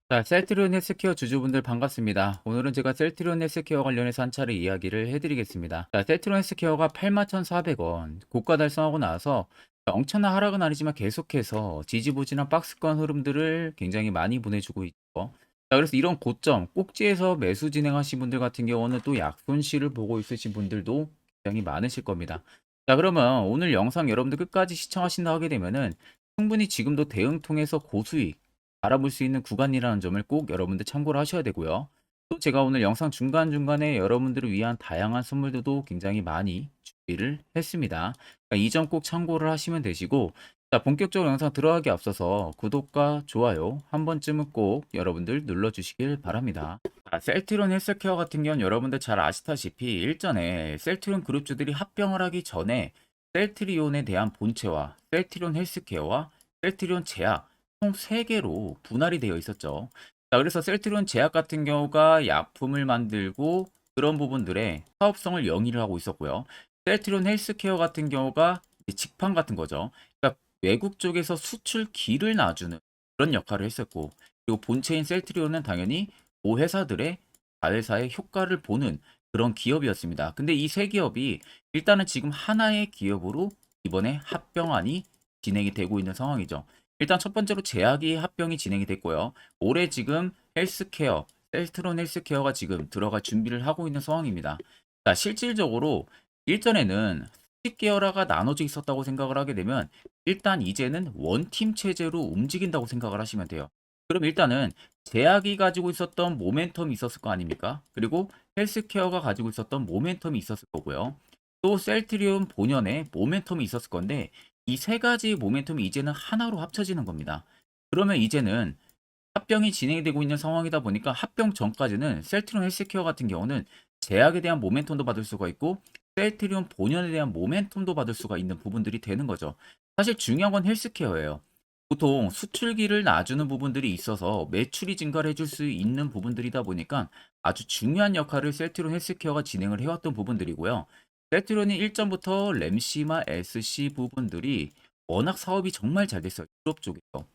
자, 셀트리온 헬스케어 주주분들 반갑습니다. 오늘은 제가 셀트리온 헬스케어 관련해서 한 차례 이야기를 해드리겠습니다. 자, 셀트리온 헬스케어가 81,400원 고가 달성하고 나서 엄청난 하락은 아니지만 계속해서 지지부진한 박스권 흐름들을 굉장히 많이 보내주고 있죠. 자, 그래서 이런 고점 꼭지에서 매수 진행하신 분들 같은 경우는 또 약손실을 보고 있으신 분들도 굉장히 많으실 겁니다. 자, 그러면 오늘 영상 여러분들 끝까지 시청하신다 하게 되면은 충분히 지금도 대응 통해서 고수익 알아볼 수 있는 구간이라는 점을 꼭 여러분들 참고를 하셔야 되고요. 또 제가 오늘 영상 중간중간에 여러분들을 위한 다양한 선물들도 굉장히 많이 준비를 했습니다. 그러니까 이 점 꼭 참고를 하시면 되시고, 자, 본격적으로 영상 들어가기 앞서서 구독과 좋아요 한 번쯤은 꼭 여러분들 눌러주시길 바랍니다. 자, 셀트리온 헬스케어 같은 경우는 여러분들 잘 아시다시피 일전에 셀트리온 그룹주들이 합병을 하기 전에 셀트리온에 대한 본체와 셀트리온 헬스케어와 셀트리온 제약 총 3개로 분할이 되어 있었죠. 자, 그래서 셀트리온 제약 같은 경우가 약품을 만들고 그런 부분들의 사업성을 영위를 하고 있었고요. 셀트리온 헬스케어 같은 경우가 이제 직판 같은 거죠. 그러니까 외국 쪽에서 수출기를 놔주는 그런 역할을 했었고, 그리고 본체인 셀트리온은 당연히 모 회사들의 자회사의 효과를 보는 그런 기업이었습니다. 근데 이 세 기업이 일단은 지금 하나의 기업으로 이번에 합병안이 진행이 되고 있는 상황이죠. 일단 첫 번째로 제약이 합병이 진행이 됐고요. 올해 지금 헬스케어, 셀트론 헬스케어가 지금 들어갈 준비를 하고 있는 상황입니다. 자, 실질적으로 일전에는 수직 계열화가 나눠져 있었다고 생각을 하게 되면 일단 이제는 원팀 체제로 움직인다고 생각을 하시면 돼요. 그럼 일단은 제약이 가지고 있었던 모멘텀이 있었을 거 아닙니까? 그리고 헬스케어가 가지고 있었던 모멘텀이 있었을 거고요. 또 셀트리온 본연의 모멘텀이 있었을 건데 이 세 가지 모멘텀이 이제는 하나로 합쳐지는 겁니다. 그러면 이제는 합병이 진행이 되고 있는 상황이다 보니까 합병 전까지는 셀트리온 헬스케어 같은 경우는 제약에 대한 모멘텀도 받을 수가 있고 셀트리온 본연에 대한 모멘텀도 받을 수가 있는 부분들이 되는 거죠. 사실 중요한 건 헬스케어예요. 보통 수출기를 놔주는 부분들이 있어서 매출이 증가를 해줄 수 있는 부분들이다 보니까 아주 중요한 역할을 셀트리온 헬스케어가 진행을 해왔던 부분들이고요. 셀트리온이 일전부터 램시마 SC 부분들이 워낙 사업이 정말 잘 됐어요. 유럽 쪽에서.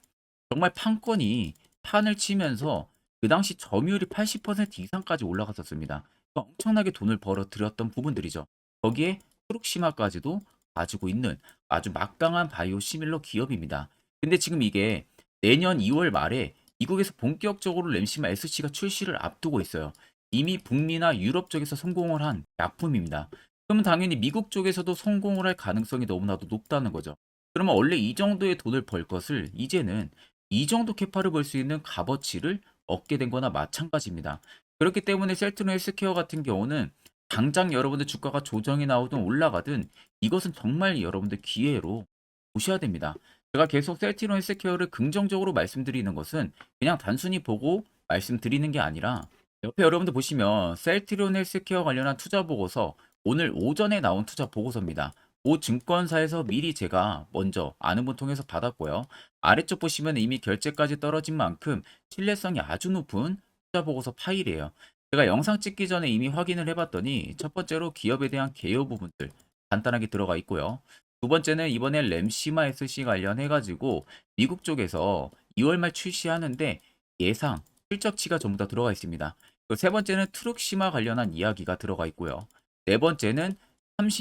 정말 판권이 판을 치면서 그 당시 점유율이 80% 이상까지 올라갔었습니다. 그러니까 엄청나게 돈을 벌어 들였던 부분들이죠. 거기에 프룩시마까지도 가지고 있는 아주 막강한 바이오 시밀러 기업입니다. 근데 지금 이게 내년 2월 말에 미국에서 본격적으로 램시마 SC가 출시를 앞두고 있어요. 이미 북미나 유럽 쪽에서 성공을 한 약품입니다. 그러면 당연히 미국 쪽에서도 성공을 할 가능성이 너무나도 높다는 거죠. 그러면 원래 이 정도의 돈을 벌 것을 이제는 이 정도 캐파를 벌 수 있는 값어치를 얻게 된 거나 마찬가지입니다. 그렇기 때문에 셀트론 헬스케어 같은 경우는 당장 여러분들 주가가 조정이 나오든 올라가든 이것은 정말 여러분들 기회로 보셔야 됩니다. 제가 계속 셀트론 헬스케어를 긍정적으로 말씀드리는 것은 그냥 단순히 보고 말씀드리는 게 아니라 옆에 여러분들 보시면 셀트리온 헬스케어 관련한 투자 보고서 오늘 오전에 나온 투자 보고서입니다. 모 증권사에서 미리 제가 먼저 아는 분 통해서 받았고요. 아래쪽 보시면 이미 결제까지 떨어진 만큼 신뢰성이 아주 높은 투자 보고서 파일이에요. 제가 영상 찍기 전에 이미 확인을 해봤더니 첫 번째로 기업에 대한 개요 부분들 간단하게 들어가 있고요. 두 번째는 이번에 램시마 SC 관련해가지고 미국 쪽에서 2월 말 출시하는데 예상 실적치가 전부 다 들어가 있습니다. 그 세 번째는 트룩시마 관련한 이야기가 들어가 있고요. 네 번째는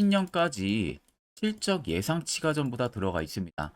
30년까지 실적 예상치가 전부 다 들어가 있습니다.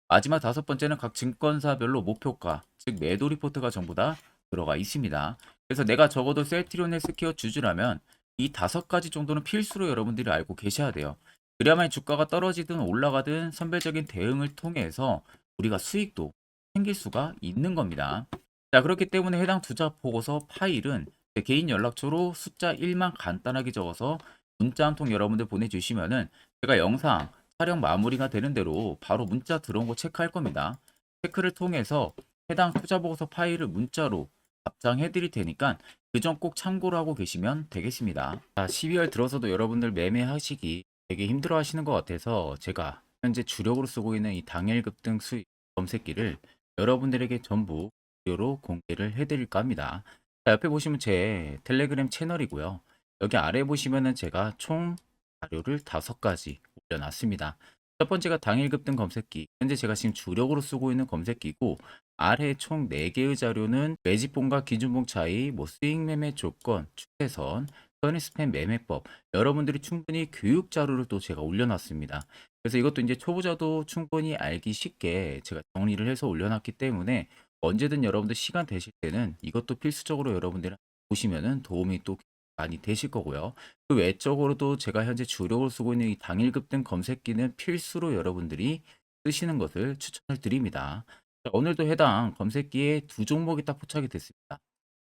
마지막 다섯 번째는 각 증권사별로 목표가, 즉 매도 리포트가 전부 다 들어가 있습니다. 그래서 내가 적어도 셀트리온 헬스케어 주주라면 이 다섯 가지 정도는 필수로 여러분들이 알고 계셔야 돼요. 그래야만 주가가 떨어지든 올라가든 선별적인 대응을 통해서 우리가 수익도 챙길 수가 있는 겁니다. 자, 그렇기 때문에 해당 투자 보고서 파일은 제 개인 연락처로 숫자 1만 간단하게 적어서 문자 한 통 여러분들 보내주시면은 제가 영상 촬영 마무리가 되는 대로 바로 문자 들어온 거 체크할 겁니다. 체크를 통해서 해당 투자 보고서 파일을 문자로 답장해 드릴 테니까 그 점 꼭 참고를 하고 계시면 되겠습니다. 자, 12월 들어서도 여러분들 매매하시기 되게 힘들어 하시는 것 같아서 제가 현재 주력으로 쓰고 있는 이 당일 급등 수익 검색기를 여러분들에게 전부 무료로 공개를 해드릴까 합니다. 자, 옆에 보시면 제 텔레그램 채널이고요. 여기 아래 보시면은 제가 총 자료를 5가지 올려놨습니다. 첫 번째가 당일 급등 검색기. 현재 제가 지금 주력으로 쓰고 있는 검색기고 아래 총 4개의 자료는 매집봉과 기준봉 차이, 뭐 수익 매매 조건, 추세선, 써니스팬 매매법, 여러분들이 충분히 교육 자료를 또 제가 올려놨습니다. 그래서 이것도 이제 초보자도 충분히 알기 쉽게 제가 정리를 해서 올려놨기 때문에 언제든 여러분들 시간 되실 때는 이것도 필수적으로 여러분들 보시면은 도움이 또 많이 되실 거고요. 그 외적으로도 제가 현재 주력으로 쓰고 있는 이 당일급등 검색기는 필수로 여러분들이 쓰시는 것을 추천을 드립니다. 자, 오늘도 해당 검색기에 두 종목이 딱 포착이 됐습니다.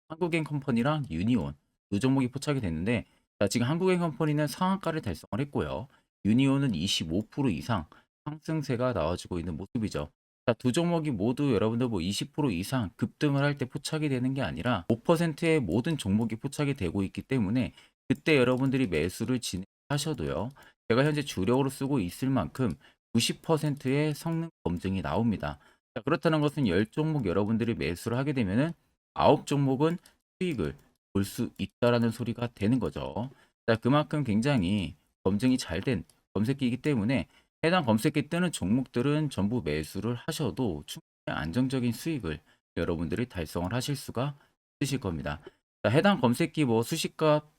한국앤컴퍼니랑 유니온 두 종목이 포착이 됐는데, 자, 지금 한국앤컴퍼니는 상한가를 달성을 했고요. 유니온은 25% 이상 상승세가 나와주고 있는 모습이죠. 자, 두 종목이 모두 여러분들 뭐 20% 이상 급등을 할 때 포착이 되는 게 아니라 5%의 모든 종목이 포착이 되고 있기 때문에 그때 여러분들이 매수를 진행하셔도요. 제가 현재 주력으로 쓰고 있을 만큼 90%의 성능 검증이 나옵니다. 자, 그렇다는 것은 10종목 여러분들이 매수를 하게 되면은 9종목은 수익을 볼 수 있다라는 소리가 되는 거죠. 자, 그만큼 굉장히 검증이 잘 된 검색기이기 때문에 해당 검색기 뜨는 종목들은 전부 매수를 하셔도 충분히 안정적인 수익을 여러분들이 달성을 하실 수가 있으실 겁니다. 자, 해당 검색기 뭐 수식값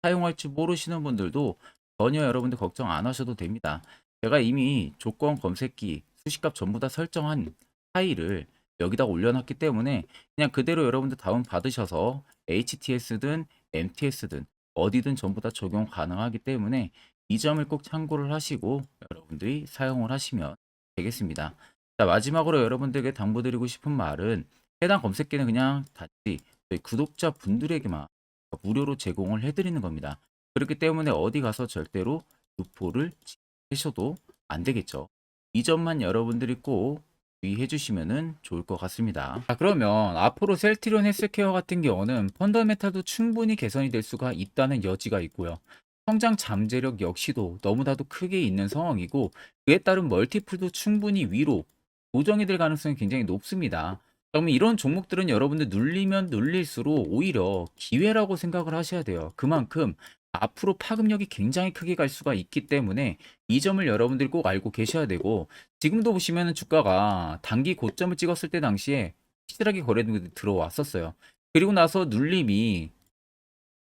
사용할지 모르시는 분들도 전혀 여러분들 걱정 안 하셔도 됩니다. 제가 이미 조건 검색기 수식값 전부 다 설정한 파일을 여기다 올려놨기 때문에 그냥 그대로 여러분들 다운 받으셔서 HTS든 MTS든 어디든 전부 다 적용 가능하기 때문에 이 점을 꼭 참고를 하시고 여러분들이 사용을 하시면 되겠습니다. 자, 마지막으로 여러분들에게 당부드리고 싶은 말은 해당 검색기는 그냥 단지 저희 구독자 분들에게만 무료로 제공을 해드리는 겁니다. 그렇기 때문에 어디 가서 절대로 유포를 하셔도 안 되겠죠. 이 점만 여러분들이 꼭 주의해 주시면 좋을 것 같습니다. 자, 그러면 앞으로 셀트리온 헬스케어 같은 경우는 펀더멘탈도 충분히 개선이 될 수가 있다는 여지가 있고요. 성장 잠재력 역시도 너무나도 크게 있는 상황이고 그에 따른 멀티플도 충분히 위로 조정이 될 가능성이 굉장히 높습니다. 그러면 이런 종목들은 여러분들 눌리면 눌릴수록 오히려 기회라고 생각을 하셔야 돼요. 그만큼 앞으로 파급력이 굉장히 크게 갈 수가 있기 때문에 이 점을 여러분들이 꼭 알고 계셔야 되고, 지금도 보시면은 주가가 단기 고점을 찍었을 때 당시에 확실하게 거래들이 들어왔었어요. 그리고 나서 눌림이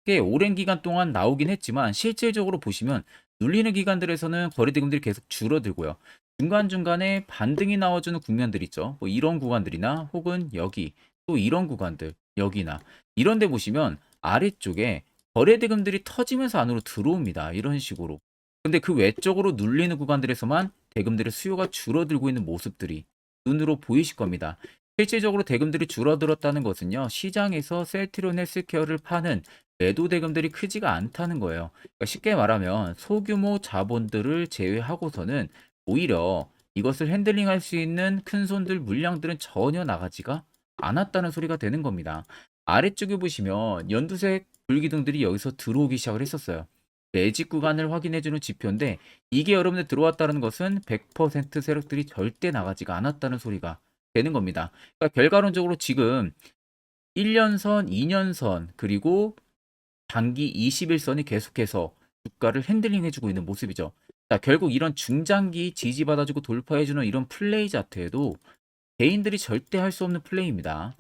꽤 오랜 기간 동안 나오긴 했지만 실질적으로 보시면 눌리는 기간들에서는 거래 대금들이 계속 줄어들고요. 중간중간에 반등이 나와주는 국면들 있죠. 뭐 이런 구간들이나 혹은 여기 또 이런 구간들 여기나 이런 데 보시면 아래쪽에 거래 대금들이 터지면서 안으로 들어옵니다. 이런 식으로. 근데 그 외적으로 눌리는 구간들에서만 대금들의 수요가 줄어들고 있는 모습들이 눈으로 보이실 겁니다. 실질적으로 대금들이 줄어들었다는 것은요, 시장에서 셀트리온 헬스케어를 파는 매도 대금들이 크지가 않다는 거예요. 그러니까 쉽게 말하면 소규모 자본들을 제외하고서는 오히려 이것을 핸들링할 수 있는 큰 손들 물량들은 전혀 나가지가 않았다는 소리가 되는 겁니다. 아래쪽에 보시면 연두색 불기둥들이 여기서 들어오기 시작을 했었어요. 매직 구간을 확인해주는 지표인데 이게 여러분들 들어왔다는 것은 100% 세력들이 절대 나가지가 않았다는 소리가 되는 겁니다. 그러니까 결과론적으로 지금 1년선, 2년선, 그리고 단기 21선이 계속해서 주가를 핸들링 해주고 있는 모습이죠. 자, 결국 이런 중장기 지지받아주고 돌파해주는 이런 플레이 자체도 개인들이 절대 할 수 없는 플레이입니다.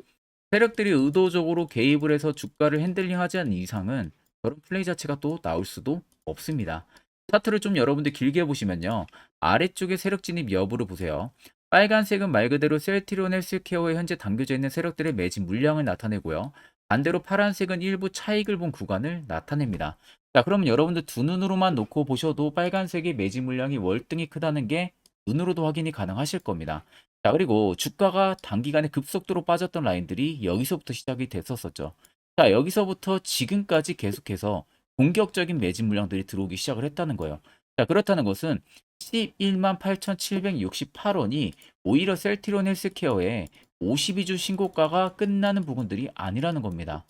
세력들이 의도적으로 개입을 해서 주가를 핸들링하지 않는 이상은 그런 플레이 자체가 또 나올 수도 없습니다. 차트를 좀 여러분들 길게 보시면요. 아래쪽에 세력 진입 여부를 보세요. 빨간색은 말 그대로 셀트리온 헬스케어에 현재 담겨져 있는 세력들의 매집 물량을 나타내고요. 반대로 파란색은 일부 차익을 본 구간을 나타냅니다. 자, 그러면 여러분들 두 눈으로만 놓고 보셔도 빨간색의 매집 물량이 월등히 크다는 게 눈으로도 확인이 가능하실 겁니다. 자, 그리고 주가가 단기간에 급속도로 빠졌던 라인들이 여기서부터 시작이 됐었었죠. 자, 여기서부터 지금까지 계속해서 공격적인 매집 물량들이 들어오기 시작을 했다는 거예요. 자, 그렇다는 것은 11만 8,768원이 오히려 셀트리온 헬스케어의 52주 신고가가 끝나는 부분들이 아니라는 겁니다.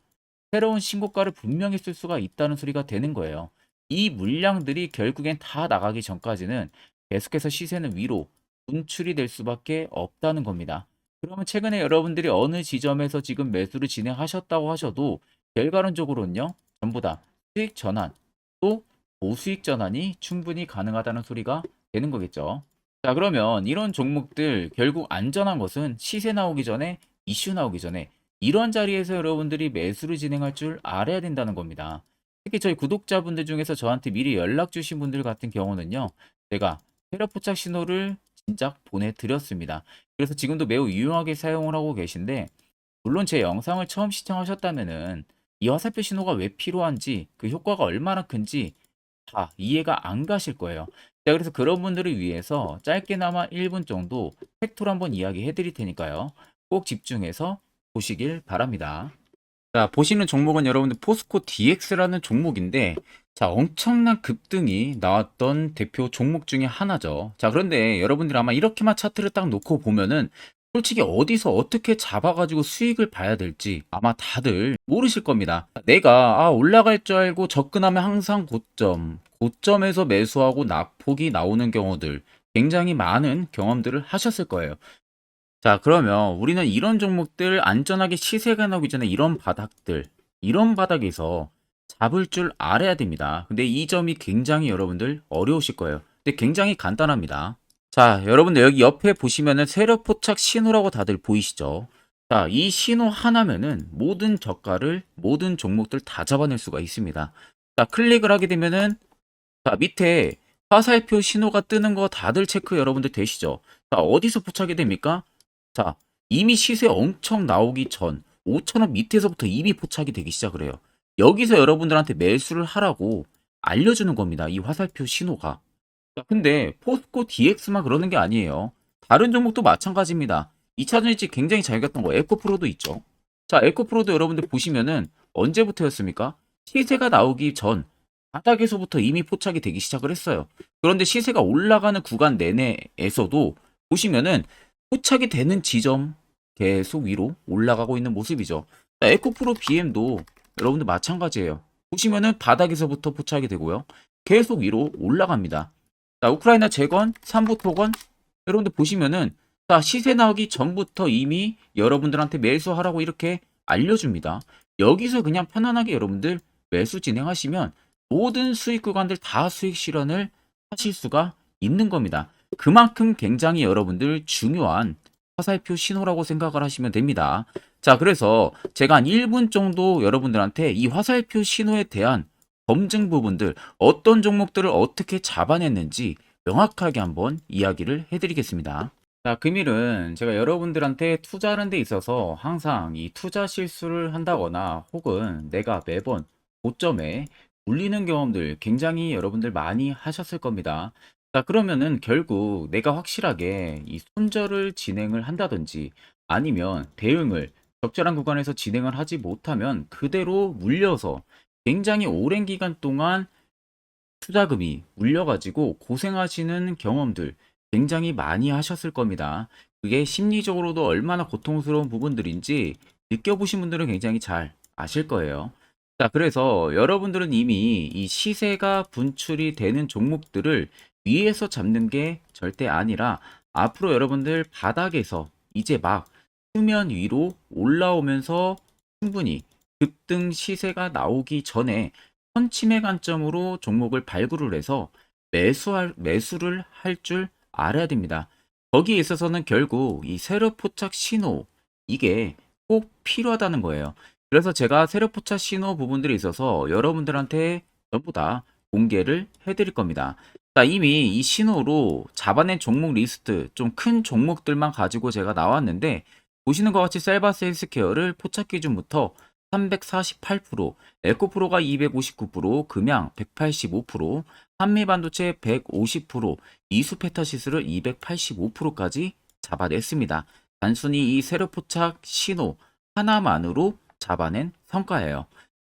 새로운 신고가를 분명히 쓸 수가 있다는 소리가 되는 거예요. 이 물량들이 결국엔 다 나가기 전까지는 계속해서 시세는 위로 분출이 될 수밖에 없다는 겁니다. 그러면 최근에 여러분들이 어느 지점에서 지금 매수를 진행하셨다고 하셔도 결과론적으로는요, 전부 다 수익 전환 또 고수익 전환이 충분히 가능하다는 소리가 되는 거겠죠. 자, 그러면 이런 종목들 결국 안전한 것은 시세 나오기 전에, 이슈 나오기 전에 이런 자리에서 여러분들이 매수를 진행할 줄 알아야 된다는 겁니다. 특히 저희 구독자분들 중에서 저한테 미리 연락 주신 분들 같은 경우는요, 제가 테러 포착 신호를 진작 보내드렸습니다. 그래서 지금도 매우 유용하게 사용을 하고 계신데, 물론 제 영상을 처음 시청하셨다면은 이 화살표 신호가 왜 필요한지, 그 효과가 얼마나 큰지 다 이해가 안 가실 거예요. 자, 그래서 그런 분들을 위해서 짧게나마 1분 정도 팩토를 한번 이야기해 드릴 테니까요. 꼭 집중해서 보시길 바랍니다. 자, 보시는 종목은 여러분들 포스코 DX라는 종목인데, 자, 엄청난 급등이 나왔던 대표 종목 중에 하나죠. 자, 그런데 여러분들 아마 이렇게만 차트를 딱 놓고 보면은 솔직히 어디서 어떻게 잡아가지고 수익을 봐야 될지 아마 다들 모르실 겁니다. 내가 올라갈 줄 알고 접근하면 항상 고점에서 매수하고 낙폭이 나오는 경우들 굉장히 많은 경험들을 하셨을 거예요. 자, 그러면 우리는 이런 종목들 안전하게 시세가 나오기 전에 이런 바닥에서 잡을 줄 알아야 됩니다. 근데 이 점이 굉장히 여러분들 어려우실 거예요. 근데 굉장히 간단합니다. 자, 여러분들 여기 옆에 보시면은 세력 포착 신호라고 다들 보이시죠? 자, 이 신호 하나면은 모든 저가를, 모든 종목들 다 잡아낼 수가 있습니다. 자, 클릭을 하게 되면은, 자, 밑에 화살표 신호가 뜨는 거 다들 체크 여러분들 되시죠? 자, 어디서 포착이 됩니까? 자, 이미 시세 엄청 나오기 전 5,000원 밑에서부터 이미 포착이 되기 시작을 해요. 여기서 여러분들한테 매수를 하라고 알려주는 겁니다. 이 화살표 신호가. 자, 근데 포스코 DX만 그러는 게 아니에요. 다른 종목도 마찬가지입니다. 2차전 일찍 굉장히 잘 갔던 거 에코프로도 있죠. 자, 에코프로도 여러분들 보시면은 언제부터였습니까? 시세가 나오기 전 바닥에서부터 이미 포착이 되기 시작을 했어요. 그런데 시세가 올라가는 구간 내내에서도 보시면은 포착이 되는 지점 계속 위로 올라가고 있는 모습이죠. 자, 에코프로 BM도 여러분들 마찬가지예요. 보시면은 바닥에서부터 포착이 되고요. 계속 위로 올라갑니다. 자, 우크라이나 재건, 삼부 토건 여러분들 보시면은 자, 시세 나오기 전부터 이미 여러분들한테 매수하라고 이렇게 알려줍니다. 여기서 그냥 편안하게 여러분들 매수 진행하시면 모든 수익 구간들 다 수익 실현을 하실 수가 있는 겁니다. 그만큼 굉장히 여러분들 중요한 화살표 신호라고 생각을 하시면 됩니다. 자, 그래서 제가 한 1분 정도 여러분들한테 이 화살표 신호에 대한 검증 부분들, 어떤 종목들을 어떻게 잡아냈는지 명확하게 한번 이야기를 해드리겠습니다. 자, 금일은 제가 여러분들한테 투자하는 데 있어서 항상 이 투자 실수를 한다거나 혹은 내가 매번 고점에 물리는 경험들 굉장히 여러분들 많이 하셨을 겁니다. 자, 그러면은 결국 내가 확실하게 이 손절을 진행을 한다든지 아니면 대응을 적절한 구간에서 진행을 하지 못하면 그대로 물려서 굉장히 오랜 기간 동안 투자금이 물려가지고 고생하시는 경험들 굉장히 많이 하셨을 겁니다. 그게 심리적으로도 얼마나 고통스러운 부분들인지 느껴보신 분들은 굉장히 잘 아실 거예요. 자, 그래서 여러분들은 이미 이 시세가 분출이 되는 종목들을 위에서 잡는 게 절대 아니라 앞으로 여러분들 바닥에서 이제 막 수면 위로 올라오면서 충분히 급등 시세가 나오기 전에 선침해 관점으로 종목을 발굴을 해서 매수를 할 줄 알아야 됩니다. 거기에 있어서는 결국 이 세력 포착 신호 이게 꼭 필요하다는 거예요. 그래서 제가 세력 포착 신호 부분들에 있어서 여러분들한테 전부 다 공개를 해드릴 겁니다. 자, 이미 이 신호로 잡아낸 종목 리스트 좀 큰 종목들만 가지고 제가 나왔는데 보시는 것 같이 셀바스 헬스케어를 포착 기준부터 348%, 에코프로가 259%, 금양 185%, 한미반도체 150%, 이수페타시스를 285%까지 잡아냈습니다. 단순히 이 세력포착 신호 하나만으로 잡아낸 성과예요.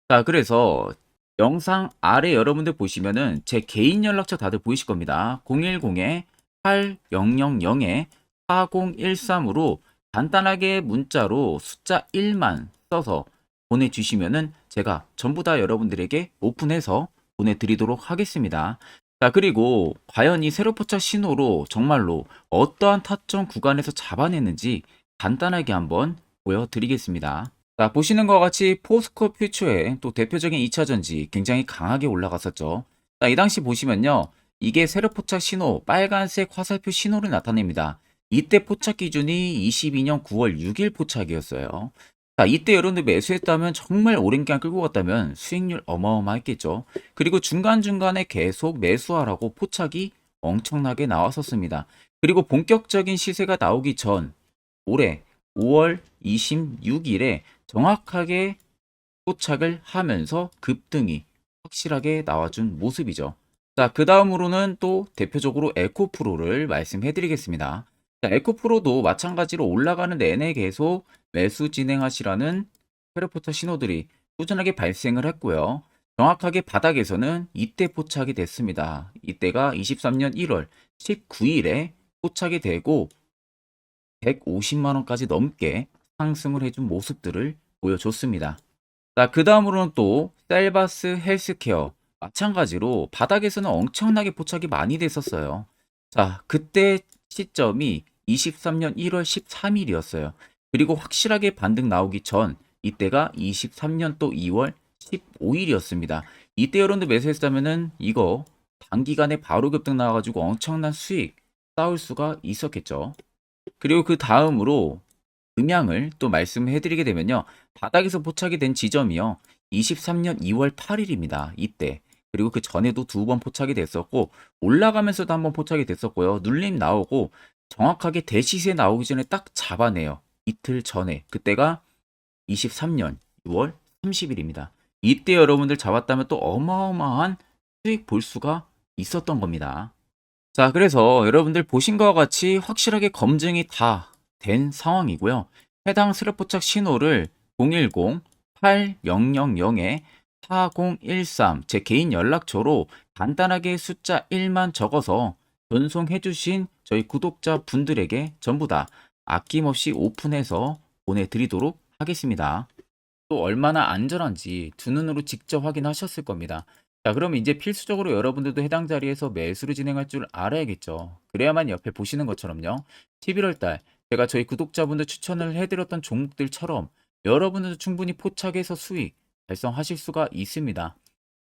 자, 그래서 영상 아래 여러분들 보시면은 제 개인 연락처 다들 보이실 겁니다. 010-8010-4013으로 간단하게 문자로 숫자 1만 써서 보내주시면은 제가 전부 다 여러분들에게 오픈해서 보내드리도록 하겠습니다. 자, 그리고 과연 이 세로포착 신호로 정말로 어떠한 타점 구간에서 잡아냈는지 간단하게 한번 보여드리겠습니다. 자, 보시는 것 같이 포스코 퓨처의 또 대표적인 2차전지 굉장히 강하게 올라갔었죠. 자, 이 당시 보시면요. 이게 세력 포착 신호, 빨간색 화살표 신호를 나타냅니다. 이때 포착 기준이 22년 9월 6일 포착이었어요. 자, 이때 여러분들 매수했다면 정말 오랜 기간 끌고 갔다면 수익률 어마어마했겠죠. 그리고 중간중간에 계속 매수하라고 포착이 엄청나게 나왔었습니다. 그리고 본격적인 시세가 나오기 전 올해 5월 26일에 정확하게 포착을 하면서 급등이 확실하게 나와준 모습이죠. 자, 그 다음으로는 또 대표적으로 에코프로를 말씀해 드리겠습니다. 자, 에코프로도 마찬가지로 올라가는 내내 계속 매수 진행하시라는 페르포터 신호들이 꾸준하게 발생을 했고요. 정확하게 바닥에서는 이때 포착이 됐습니다. 이때가 23년 1월 19일에 포착이 되고 150만 원까지 넘게 상승을 해준 모습들을 보여줬습니다. 자, 그 다음으로는 또 셀바스 헬스케어 마찬가지로 바닥에서는 엄청나게 포착이 많이 됐었어요. 자, 그때 시점이 23년 1월 13일이었어요. 그리고 확실하게 반등 나오기 전 이때가 23년 또 2월 15일이었습니다. 이때 여러분들 매수했다면은 이거 단기간에 바로 급등 나와가지고 엄청난 수익 쌓을 수가 있었겠죠. 그리고 그 다음으로 음향을 또 말씀해 드리게 되면요. 바닥에서 포착이 된 지점이요. 23년 2월 8일입니다. 이때. 그리고 그 전에도 두 번 포착이 됐었고 올라가면서도 한번 포착이 됐었고요. 눌림 나오고 정확하게 대시세 나오기 전에 딱 잡아내요. 이틀 전에. 그때가 23년 6월 30일입니다. 이때 여러분들 잡았다면 또 어마어마한 수익 볼 수가 있었던 겁니다. 자, 그래서 여러분들 보신 것과 같이 확실하게 검증이 다 된 상황이고요. 해당 스랩 포착 신호를 010-8000-4013 제 개인 연락처로 간단하게 숫자 1만 적어서 전송해 주신 저희 구독자 분들에게 전부 다 아낌없이 오픈해서 보내드리도록 하겠습니다. 또 얼마나 안전한지 두 눈으로 직접 확인하셨을 겁니다. 자, 그럼 이제 필수적으로 여러분들도 해당 자리에서 매수를 진행할 줄 알아야겠죠. 그래야만 옆에 보시는 것처럼요. 11월 달 제가 저희 구독자분들 추천을 해드렸던 종목들처럼 여러분들도 충분히 포착해서 수익 달성하실 수가 있습니다.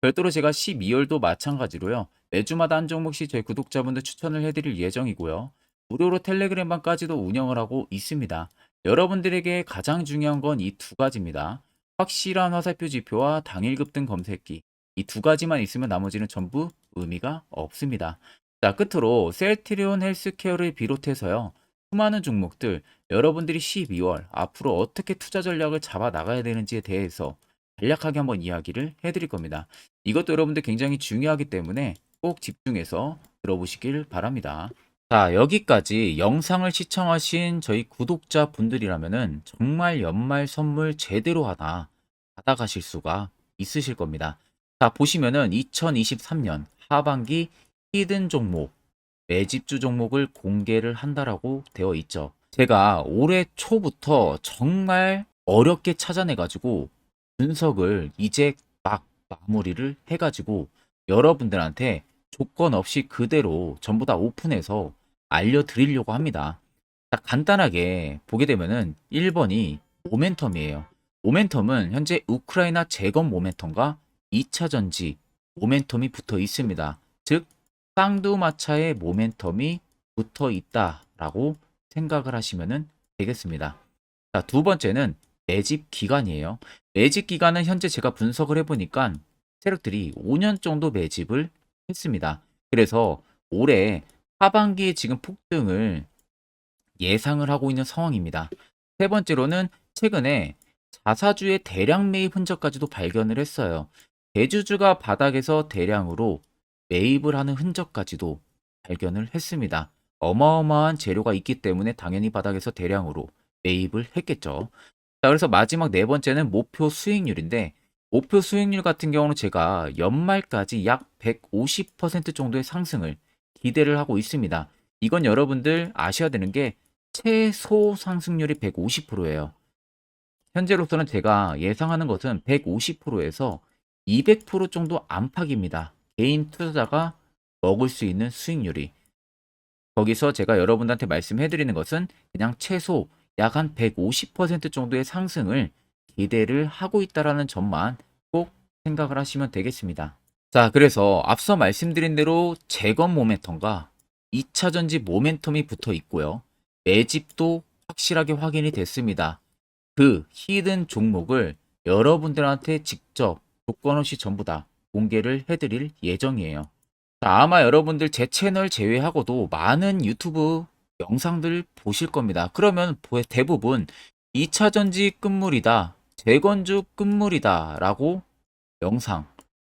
별도로 제가 12월도 마찬가지로요. 매주마다 한 종목씩 저희 구독자분들 추천을 해드릴 예정이고요. 무료로 텔레그램방까지도 운영을 하고 있습니다. 여러분들에게 가장 중요한 건 이 두 가지입니다. 확실한 화살표 지표와 당일 급등 검색기. 이 두 가지만 있으면 나머지는 전부 의미가 없습니다. 자, 끝으로 셀트리온 헬스케어를 비롯해서요. 수많은 종목들 여러분들이 12월 앞으로 어떻게 투자 전략을 잡아 나가야 되는지에 대해서 간략하게 한번 이야기를 해드릴 겁니다. 이것도 여러분들 굉장히 중요하기 때문에 꼭 집중해서 들어보시길 바랍니다. 자, 여기까지 영상을 시청하신 저희 구독자 분들이라면은 정말 연말 선물 제대로 하나 받아가실 수가 있으실 겁니다. 자, 보시면은 2023년 하반기 히든 종목, 매집주 종목을 공개를 한다라고 되어 있죠. 제가 올해 초부터 정말 어렵게 찾아내가지고 분석을 이제 막 마무리를 해가지고 여러분들한테 조건 없이 그대로 전부 다 오픈해서 알려드리려고 합니다. 자, 간단하게 보게 되면은 1번이 모멘텀이에요. 모멘텀은 현재 우크라이나 재건 모멘텀과 2차 전지 모멘텀이 붙어 있습니다. 즉 쌍두마차의 모멘텀이 붙어 있다라고 생각을 하시면 되겠습니다. 자, 두 번째는 매집 기간이에요. 매집 기간은 현재 제가 분석을 해보니까 세력들이 5년 정도 매집을 했습니다. 그래서 올해 하반기에 지금 폭등을 예상을 하고 있는 상황입니다. 세 번째로는 최근에 자사주의 대량 매입 흔적까지도 발견을 했어요. 대주주가 바닥에서 대량으로 매입을 하는 흔적까지도 발견을 했습니다. 어마어마한 재료가 있기 때문에 당연히 바닥에서 대량으로 매입을 했겠죠. 자, 그래서 마지막 네 번째는 목표 수익률인데 목표 수익률 같은 경우는 제가 연말까지 약 150% 정도의 상승을 기대를 하고 있습니다. 이건 여러분들 아셔야 되는 게 최소 상승률이 150%예요. 현재로서는 제가 예상하는 것은 150%에서 200% 정도 안팎입니다. 개인 투자자가 먹을 수 있는 수익률이. 거기서 제가 여러분들한테 말씀해 드리는 것은 그냥 최소 약 한 150% 정도의 상승을 기대를 하고 있다라는 점만 꼭 생각을 하시면 되겠습니다. 자, 그래서 앞서 말씀드린 대로 재건 모멘텀과 2차 전지 모멘텀이 붙어 있고요. 매집도 확실하게 확인이 됐습니다. 그 히든 종목을 여러분들한테 직접 조건 없이 전부 다 공개를 해드릴 예정이에요. 자, 아마 여러분들 제 채널 제외하고도 많은 유튜브 영상들 보실 겁니다. 그러면 대부분 2차 전지 끝물이다, 재건주 끝물이다 라고 영상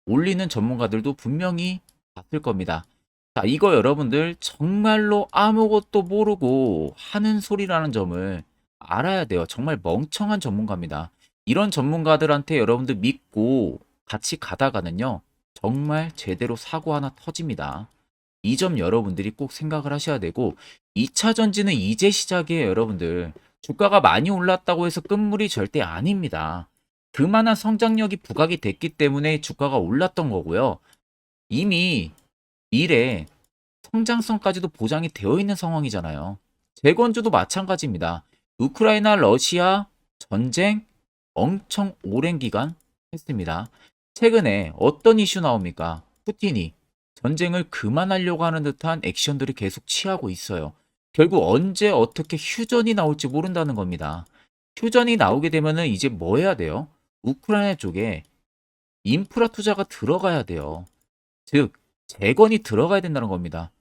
올리는 전문가들도 분명히 봤을 겁니다. 자, 이거 여러분들 정말로 아무것도 모르고 하는 소리라는 점을 알아야 돼요. 정말 멍청한 전문가입니다. 이런 전문가들한테 여러분들 믿고 같이 가다가는요, 정말 제대로 사고 하나 터집니다. 이 점 여러분들이 꼭 생각을 하셔야 되고, 2차 전지는 이제 시작이에요, 여러분들. 주가가 많이 올랐다고 해서 끝물이 절대 아닙니다. 그만한 성장력이 부각이 됐기 때문에 주가가 올랐던 거고요. 이미 미래 성장성까지도 보장이 되어 있는 상황이잖아요. 재건주도 마찬가지입니다. 우크라이나 러시아 전쟁 엄청 오랜 기간 했습니다. 최근에 어떤 이슈 나옵니까? 푸틴이 전쟁을 그만하려고 하는 듯한 액션들을 계속 취하고 있어요. 결국 언제 어떻게 휴전이 나올지 모른다는 겁니다. 휴전이 나오게 되면은 이제 뭐 해야 돼요? 우크라이나 쪽에 인프라 투자가 들어가야 돼요. 즉, 재건이 들어가야 된다는 겁니다.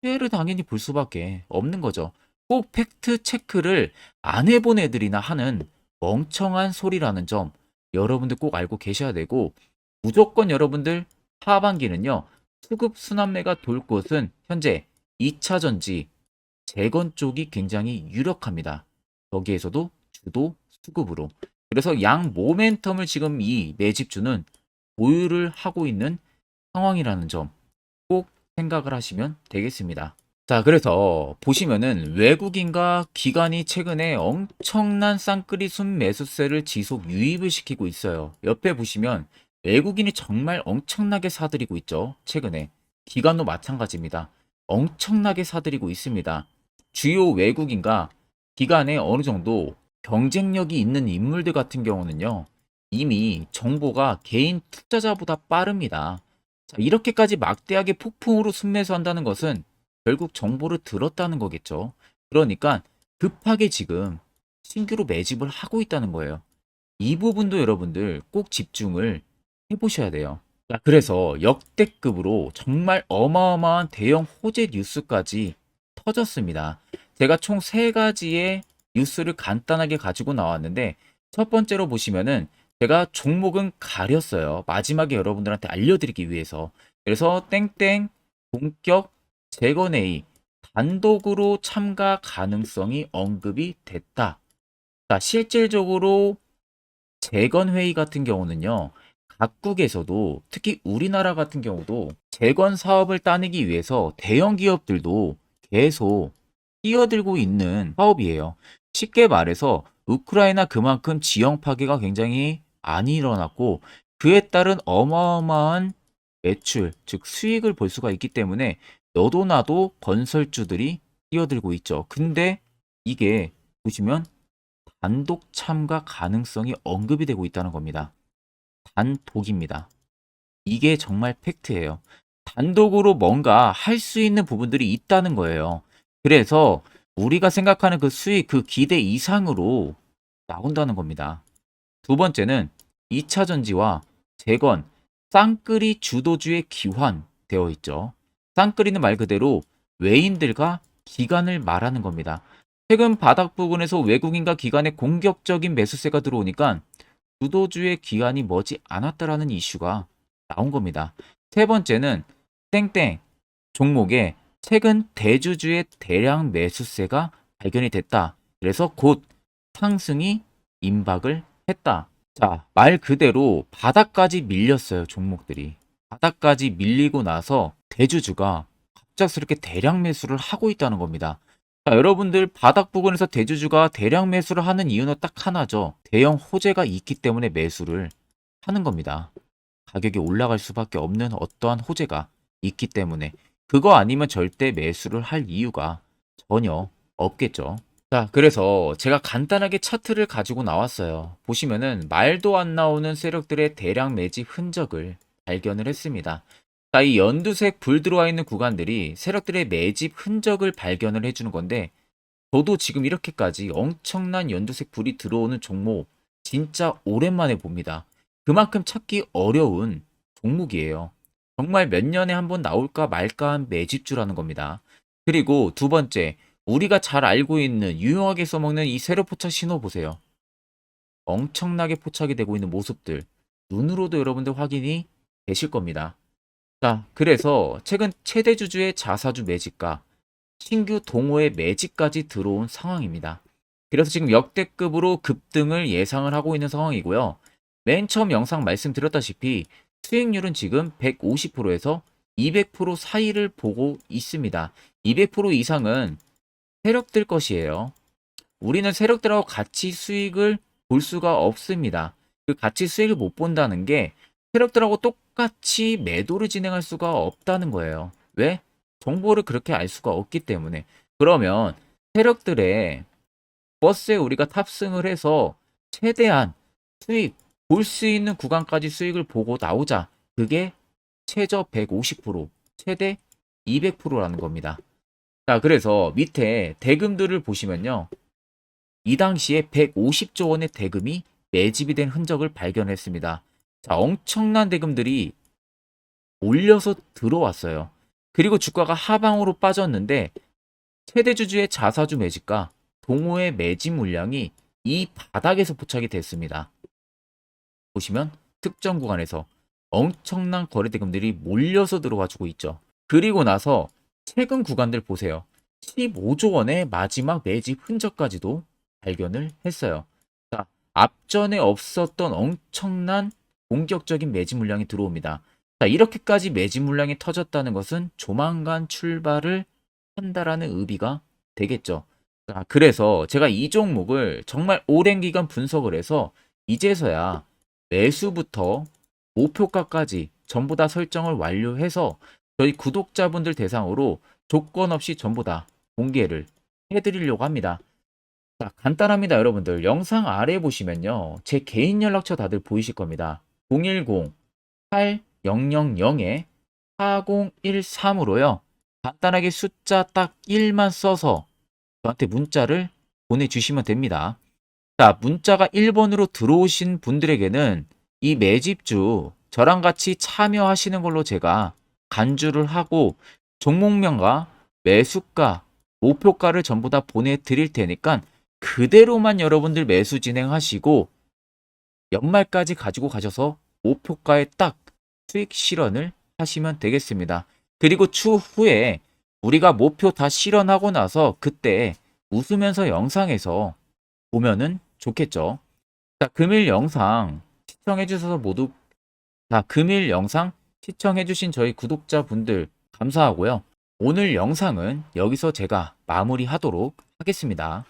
피해를 당연히 볼 수밖에 없는 거죠. 꼭 팩트 체크를 안 해본 애들이나 하는 멍청한 소리라는 점 여러분들 꼭 알고 계셔야 되고, 무조건 여러분들 하반기는요, 수급 순환매가 돌 곳은 현재 2차 전지 재건 쪽이 굉장히 유력합니다. 거기에서도 주도 수급으로. 그래서 양 모멘텀을 지금 이 매집주는 보유를 하고 있는 상황이라는 점 꼭 생각을 하시면 되겠습니다. 자, 그래서 보시면은 외국인과 기관이 최근에 엄청난 쌍끌이 순매수세를 지속 유입을 시키고 있어요. 옆에 보시면 외국인이 정말 엄청나게 사들이고 있죠. 최근에. 기관도 마찬가지입니다. 엄청나게 사들이고 있습니다. 주요 외국인과 기관에 어느 정도 경쟁력이 있는 인물들 같은 경우는요, 이미 정보가 개인 투자자보다 빠릅니다. 자, 이렇게까지 막대하게 폭풍으로 순매수한다는 것은 결국 정보를 들었다는 거겠죠. 그러니까 급하게 지금 신규로 매집을 하고 있다는 거예요. 이 부분도 여러분들 꼭 집중을 해보셔야 돼요. 자, 그래서 역대급으로 정말 어마어마한 대형 호재 뉴스까지 터졌습니다. 제가 총 세 가지의 뉴스를 간단하게 가지고 나왔는데, 첫 번째로 보시면은 제가 종목은 가렸어요. 마지막에 여러분들한테 알려드리기 위해서. 그래서 땡땡 본격 재건회의 단독으로 참가 가능성이 언급이 됐다. 자, 실질적으로 재건회의 같은 경우는요, 각국에서도 특히 우리나라 같은 경우도 재건 사업을 따내기 위해서 대형 기업들도 계속 뛰어들고 있는 사업이에요. 쉽게 말해서 우크라이나 그만큼 지형 파괴가 굉장히 많이 일어났고, 그에 따른 어마어마한 매출, 즉 수익을 볼 수가 있기 때문에 너도 나도 건설주들이 뛰어들고 있죠. 근데 이게 보시면 단독 참가 가능성이 언급이 되고 있다는 겁니다. 단독입니다. 이게 정말 팩트예요. 단독으로 뭔가 할 수 있는 부분들이 있다는 거예요. 그래서 우리가 생각하는 그 수익, 그 기대 이상으로 나온다는 겁니다. 두 번째는 2차 전지와 재건, 쌍끌이 주도주의 기환되어 있죠. 쌍끌이는 말 그대로 외인들과 기관을 말하는 겁니다. 최근 바닥 부근에서 외국인과 기관의 공격적인 매수세가 들어오니까 주도주의 기관이 머지 않았다라는 이슈가 나온 겁니다. 세 번째는 땡땡 종목에 최근 대주주의 대량 매수세가 발견이 됐다. 그래서 곧 상승이 임박을 했다. 자, 말 그대로 바닥까지 밀렸어요, 종목들이. 바닥까지 밀리고 나서 대주주가 갑작스럽게 대량 매수를 하고 있다는 겁니다. 자, 여러분들 바닥 부근에서 대주주가 대량 매수를 하는 이유는 딱 하나죠. 대형 호재가 있기 때문에 매수를 하는 겁니다. 가격이 올라갈 수밖에 없는 어떠한 호재가 있기 때문에. 그거 아니면 절대 매수를 할 이유가 전혀 없겠죠. 자, 그래서 제가 간단하게 차트를 가지고 나왔어요. 보시면은 말도 안 나오는 세력들의 대량 매집 흔적을 발견을 했습니다. 자, 이 연두색 불 들어와 있는 구간들이 세력들의 매집 흔적을 발견을 해주는 건데, 저도 지금 이렇게까지 엄청난 연두색 불이 들어오는 종목 진짜 오랜만에 봅니다. 그만큼 찾기 어려운 종목이에요. 정말 몇 년에 한 번 나올까 말까 한 매집주라는 겁니다. 그리고 두 번째, 우리가 잘 알고 있는 유용하게 써먹는 이 세로 포착 신호 보세요. 엄청나게 포착이 되고 있는 모습들 눈으로도 여러분들 확인이 되실 겁니다. 자, 그래서 최근 최대 주주의 자사주 매집과 신규 동호회 매집까지 들어온 상황입니다. 그래서 지금 역대급으로 급등을 예상을 하고 있는 상황이고요. 맨 처음 영상 말씀드렸다시피 수익률은 지금 150%에서 200% 사이를 보고 있습니다. 200% 이상은 세력들 것이에요. 우리는 세력들하고 같이 수익을 볼 수가 없습니다. 그 같이 수익을 못 본다는 게 세력들하고 똑같이 매도를 진행할 수가 없다는 거예요. 왜? 정보를 그렇게 알 수가 없기 때문에. 그러면 세력들의 버스에 우리가 탑승을 해서 최대한 수익 볼 수 있는 구간까지 수익을 보고 나오자. 그게 최저 150%, 최대 200%라는 겁니다. 자, 그래서 밑에 대금들을 보시면요. 이 당시에 150조 원의 대금이 매집이 된 흔적을 발견했습니다. 자, 엄청난 대금들이 몰려서 들어왔어요. 그리고 주가가 하방으로 빠졌는데 최대 주주의 자사주 매집과 동호회 매집 물량이 이 바닥에서 포착이 됐습니다. 보시면 특정 구간에서 엄청난 거래 대금들이 몰려서 들어와주고 있죠. 그리고 나서 최근 구간들 보세요. 15조 원의 마지막 매집 흔적까지도 발견을 했어요. 자, 앞전에 없었던 엄청난 공격적인 매집 물량이 들어옵니다. 자, 이렇게까지 매집 물량이 터졌다는 것은 조만간 출발을 한다라는 의미가 되겠죠. 자, 그래서 제가 이 종목을 정말 오랜 기간 분석을 해서 이제서야 매수부터 목표가까지 전부 다 설정을 완료해서 저희 구독자분들 대상으로 조건 없이 전부 다 공개를 해드리려고 합니다. 자, 간단합니다, 여러분들. 영상 아래 보시면요. 제 개인 연락처 다들 보이실 겁니다. 010-8013-4013으로요. 간단하게 숫자 딱 1만 써서 저한테 문자를 보내주시면 됩니다. 자, 문자가 1번으로 들어오신 분들에게는 이 매집주 저랑 같이 참여하시는 걸로 제가 간주를 하고 종목명과 매수가, 목표가를 전부 다 보내드릴 테니까 그대로만 여러분들 매수 진행하시고 연말까지 가지고 가셔서 목표가에 딱 수익 실현을 하시면 되겠습니다. 그리고 추후에 우리가 목표 다 실현하고 나서 그때 웃으면서 영상에서 보면은 좋겠죠. 자, 금일 영상 시청해주셔서 모두 금일 영상 시청해주신 저희 구독자분들 감사하고요. 오늘 영상은 여기서 제가 마무리하도록 하겠습니다.